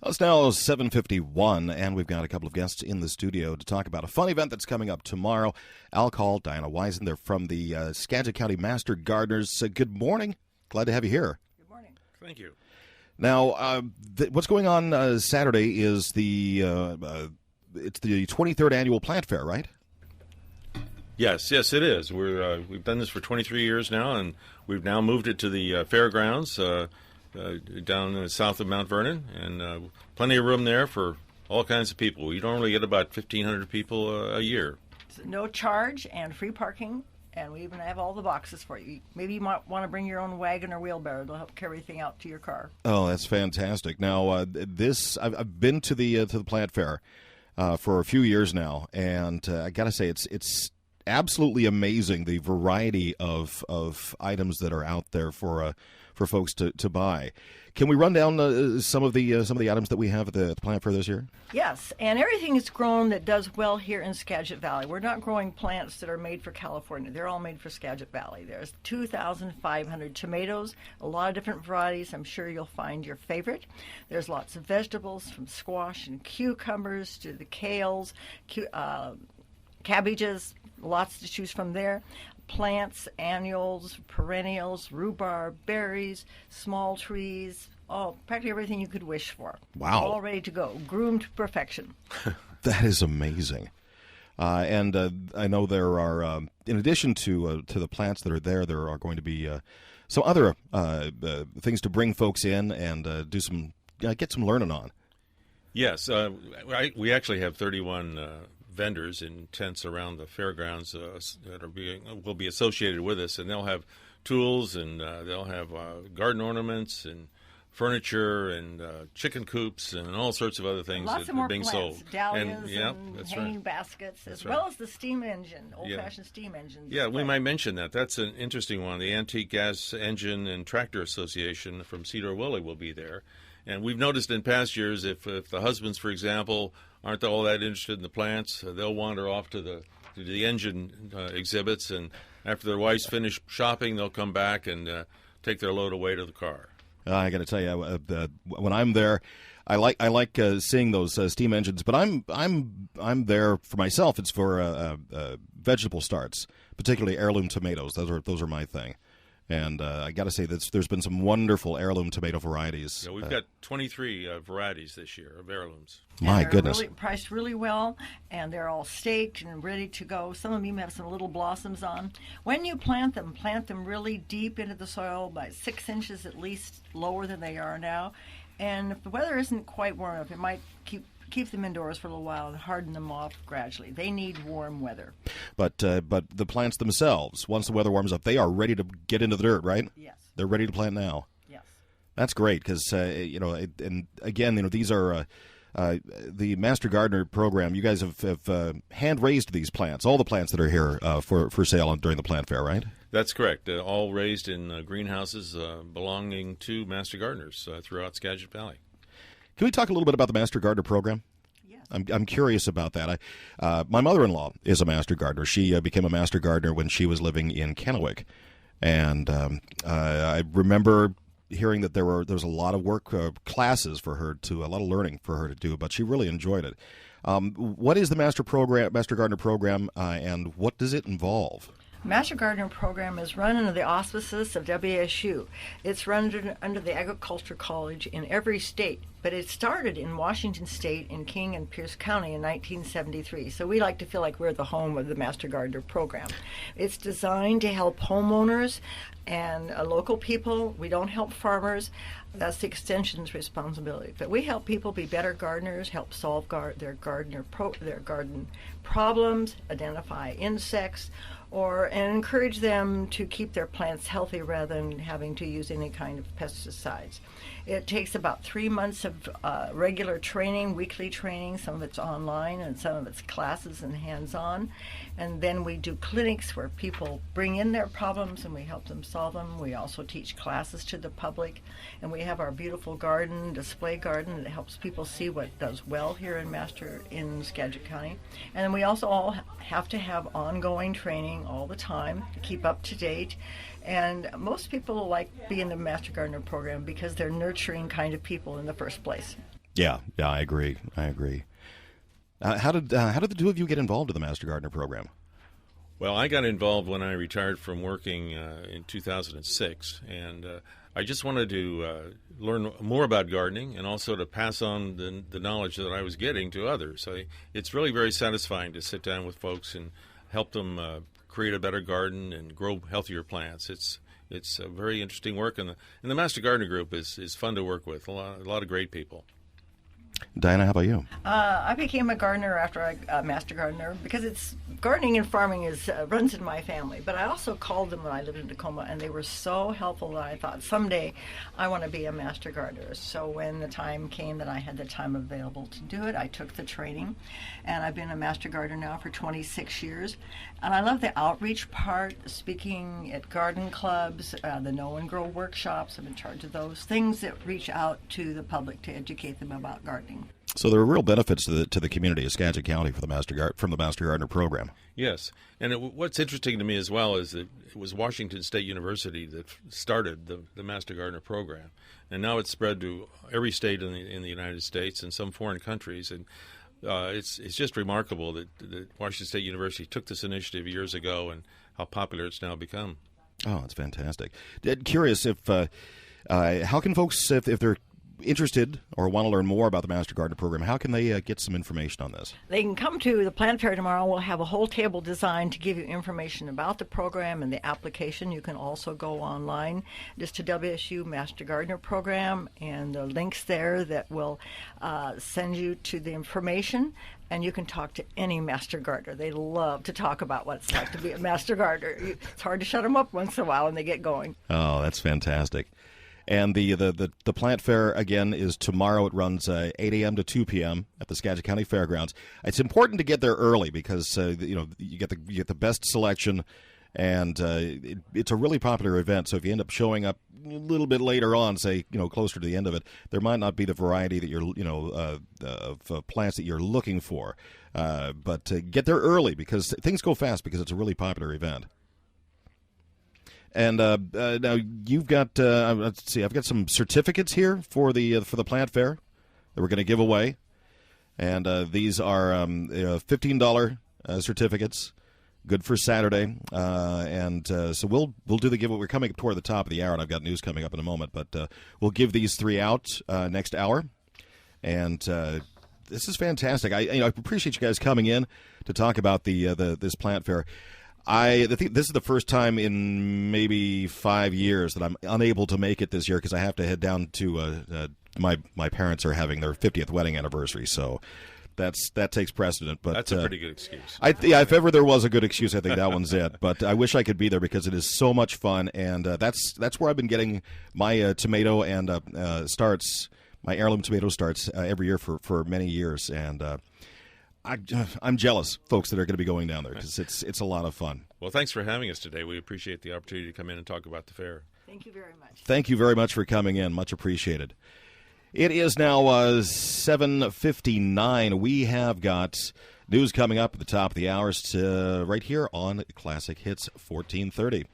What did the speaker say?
Well, it's now 7:51, and we've got a couple of guests in the studio to talk about a fun event that's coming up tomorrow. Al Call, Diana Wisen, they're from the Skagit County Master Gardeners. Good morning. Glad to have you here. Good morning. Thank you. Now, what's going on Saturday is it's the 23rd annual plant fair, right? Yes, it is. We've done this for 23 years now, and we've now moved it to the fairgrounds down south of Mount Vernon, and plenty of room there for all kinds of people. We normally get about 1,500 people a year. No charge and free parking, and we even have all the boxes for you. Maybe you might want to bring your own wagon or wheelbarrow to help carry everything out to your car. Oh, that's fantastic. Now, I've been to the plant fair for a few years now, and I got to say it's absolutely amazing the variety of items that are out there for folks to buy. Can we run down some of the items that we have at the plant fair this year? Yes, and everything is grown that does well here in Skagit Valley. We're not growing plants that are made for California. They're all made for Skagit Valley. There's 2,500 tomatoes, a lot of different varieties. I'm sure you'll find your favorite. There's lots of vegetables, from squash and cucumbers to the kales, cabbages, lots to choose from there. Plants, annuals, perennials, rhubarb, berries, small trees, practically everything you could wish for. Wow. All ready to go, groomed to perfection. That is amazing. And I know there are, in addition to the plants that are there are going to be some other things to bring folks in and get some learning on. Yes, we actually have 31 vendors in tents around the fairgrounds that will be associated with us, and they'll have tools and they'll have garden ornaments and furniture and chicken coops and all sorts of other things Lots that of more are being plants, sold. Dahlias and hanging right. baskets, That's as well right. as the steam engine, old-fashioned steam engines. Yeah, we might mention that. That's an interesting one. The Antique Gas Engine and Tractor Association from Cedar Willie will be there. And we've noticed in past years, if the husbands, for example, aren't all that interested in the plants, they'll wander off to the engine exhibits, and after their wives finish shopping, they'll come back and take their load away to the car. I got to tell you, when I'm there, I like seeing those steam engines, but I'm there for myself. It's for vegetable starts, particularly heirloom tomatoes. Those are my thing. And I got to say, there's been some wonderful heirloom tomato varieties. Yeah, we've got 23 varieties this year of heirlooms. My goodness. They're priced really well, and they're all staked and ready to go. Some of them even have some little blossoms on. When you plant them really deep into the soil, by 6 inches at least lower than they are now. And if the weather isn't quite warm enough, it might keep them indoors for a little while and harden them off gradually. They need warm weather. But the plants themselves, once the weather warms up, they are ready to get into the dirt, right? Yes. They're ready to plant now. Yes. That's great because and again, these are the Master Gardener program. You guys have hand raised these plants, all the plants that are here for sale during the plant fair, right? That's correct. All raised in greenhouses belonging to Master Gardeners throughout Skagit Valley. Can we talk a little bit about the Master Gardener program? Yes. I'm curious about that. My mother-in-law is a Master Gardener. She became a Master Gardener when she was living in Kennewick. And I remember hearing that there was a lot of work classes for her a lot of learning for her to do, but she really enjoyed it. What is the Master Gardener program, and what does it involve? Master Gardener program is run under the auspices of WSU. It's run under the Agriculture College in every state, but it started in Washington State in King and Pierce County in 1973. So we like to feel like we're the home of the Master Gardener program. It's designed to help homeowners and local people. We don't help farmers. That's the extension's responsibility. But we help people be better gardeners, help solve their garden problems, identify insects, and encourage them to keep their plants healthy rather than having to use any kind of pesticides. It takes about 3 months of regular training, weekly training. Some of it's online and some of it's classes and hands-on. And then we do clinics where people bring in their problems and we help them solve them. We also teach classes to the public. And we have our beautiful display garden that helps people see what does well here in Skagit County. And then we also all have to have ongoing training all the time to keep up to date. And most people like being in the Master Gardener program because they're nurturing kind of people in the first place. Yeah, I agree. How did the two of you get involved in the Master Gardener program? Well, I got involved when I retired from working in 2006, and I just wanted to learn more about gardening and also to pass on the knowledge that I was getting to others. It's really very satisfying to sit down with folks and help them create a better garden and grow healthier plants. It's a very interesting work, and the Master Gardener group is fun to work with. A lot of great people. Diana, how about you? I became a gardener after a master gardener because it's gardening and farming runs in my family. But I also called them when I lived in Tacoma, and they were so helpful that I thought someday I want to be a master gardener. So when the time came that I had the time available to do it, I took the training, and I've been a master gardener now for 26 years. And I love the outreach part, speaking at garden clubs, the Know and Grow workshops. I'm in charge of those things that reach out to the public to educate them about gardening. So there are real benefits to the community of Skagit County from the Master Gardener program. Yes, and what's interesting to me as well is that it was Washington State University that started the Master Gardener program, and now it's spread to every state in the United States and some foreign countries, and it's just remarkable that Washington State University took this initiative years ago and how popular it's now become. Oh, it's fantastic. Curious if how can folks, if they're interested or want to learn more about the Master Gardener program, how can they get some information on this? They can come to the plant fair tomorrow. We'll have a whole table designed to give you information about the program and the application. You can also go online just to WSU Master Gardener program, and the links there that will send you to the information. And you can talk to any master gardener. They love to talk about what it's like to be a master gardener. It's hard to shut them up once in a while when they get going. Oh, that's fantastic. And the plant fair, again, is tomorrow. It runs 8 a.m. to 2 p.m. at the Skagit County Fairgrounds. It's important to get there early because you get the best selection, and it's a really popular event. So if you end up showing up a little bit later on, say closer to the end of it, there might not be the variety that you're of plants that you're looking for. But get there early because things go fast because it's a really popular event. And now you've got let's see, I've got some certificates here for the plant fair that we're going to give away, and these are $15 certificates, good for Saturday, and so we'll do the giveaway. We're coming toward the top of the hour, and I've got news coming up in a moment, but we'll give these three out next hour, and this is fantastic. I appreciate you guys coming in to talk about this plant fair. I think this is the first time in maybe 5 years that I'm unable to make it this year because I have to head down to my parents are having their 50th wedding anniversary, so that takes precedent. But that's a pretty good excuse. If ever there was a good excuse, I think that one's it. But I wish I could be there because it is so much fun, and that's where I've been getting my tomato and starts, my heirloom tomato starts every year for many years, and I'm jealous, folks that are going to be going down there because it's a lot of fun. Well, thanks for having us today. We appreciate the opportunity to come in and talk about the fair. Thank you very much. Thank you very much for coming in. Much appreciated. It is now 7:59. We have got news coming up at the top of the hour right here on Classic Hits 1430.